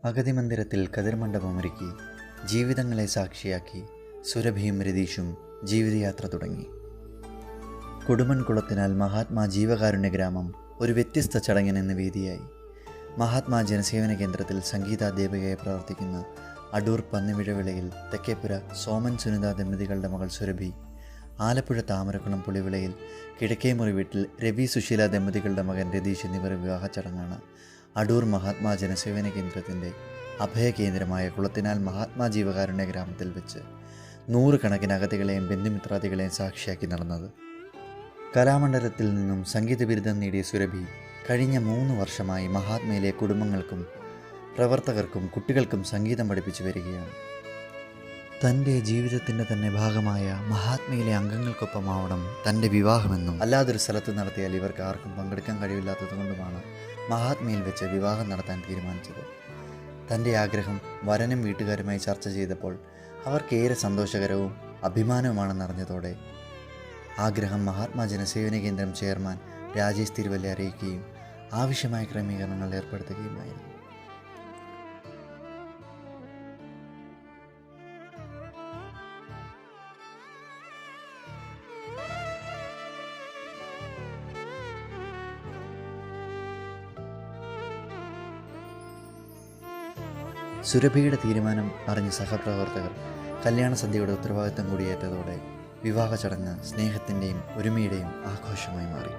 അഗതി മന്ദിരത്തിൽ കതിർമണ്ഡപമൊരുക്കി ജീവിതങ്ങളെ സാക്ഷിയാക്കി സുരഭിയും രതീഷും ജീവിതയാത്ര തുടങ്ങി. കൊടുമൺകുളത്തിനാൽ മഹാത്മാ ജീവകാരുണ്യ ഗ്രാമം ഒരു വ്യത്യസ്ത ചടങ്ങിനെന്ന് വേദിയായി. മഹാത്മാ ജനസേവന കേന്ദ്രത്തിൽ സംഗീതാധ്യാപികയായി പ്രവർത്തിക്കുന്ന അടൂർ പന്നിവിഴവിളയിൽ തെക്കേപ്പുര സോമൻ സുനിത ദമ്പതികളുടെ മകൾ സുരഭി, ആലപ്പുഴ താമരക്കുളം പുളിവിളയിൽ കിഴക്കേമുറി വീട്ടിൽ രവി സുശീല ദമ്പതികളുടെ മകൻ രതീഷ് എന്നിവർ വിവാഹ ചടങ്ങാണ് അടൂർ മഹാത്മാ ജനസേവന കേന്ദ്രത്തിൻ്റെ അഭയകേന്ദ്രമായ കുളത്തിനാൽ മഹാത്മാ ജീവകാരുണ്യ ഗ്രാമത്തിൽ വെച്ച് 100 കണക്കിന് അഗതികളെയും ബന്ധുമിത്രാദികളെയും സാക്ഷിയാക്കി നടന്നത്. കലാമണ്ഡലത്തിൽ നിന്നും സംഗീത ബിരുദം നേടിയ സുരഭി കഴിഞ്ഞ 3 വർഷമായി മഹാത്മയിലെ കുടുംബങ്ങൾക്കും പ്രവർത്തകർക്കും കുട്ടികൾക്കും സംഗീതം പഠിപ്പിച്ചു വരികയാണ്. തൻ്റെ ജീവിതത്തിൻ്റെ തന്നെ ഭാഗമായ മഹാത്മയിലെ അംഗങ്ങൾക്കൊപ്പമാവണം തൻ്റെ വിവാഹമെന്നും അല്ലാതൊരു സ്ഥലത്ത് നടത്തിയാൽ ഇവർക്ക് ആർക്കും പങ്കെടുക്കാൻ കഴിവില്ലാത്തതുകൊണ്ടുമാണ് മഹാത്മയിൽ വെച്ച് വിവാഹം നടത്താൻ തീരുമാനിച്ചത്. തൻ്റെ ആഗ്രഹം വരനും വീട്ടുകാരുമായി ചർച്ച ചെയ്തപ്പോൾ അവർക്കേറെ സന്തോഷകരവും അഭിമാനവുമാണെന്നറിഞ്ഞതോടെ ആഗ്രഹം മഹാത്മാ ജനസേവന കേന്ദ്രം ചെയർമാൻ രാജേഷ് തിരുവല്ല അറിയിക്കുകയും ആവശ്യമായ ക്രമീകരണങ്ങൾ ഏർപ്പെടുത്തുകയുമായിരുന്നു. സുരഭിയുടെ തീരുമാനം അറിഞ്ഞ സഹപ്രവർത്തകർ കല്യാണ സദ്യയുടെ ഉത്തരവാദിത്തം കൂടിയേറ്റതോടെ വിവാഹ ചടങ്ങ് സ്നേഹത്തിൻ്റെയും ഒരുമയുടെയും ആഘോഷമായി മാറി.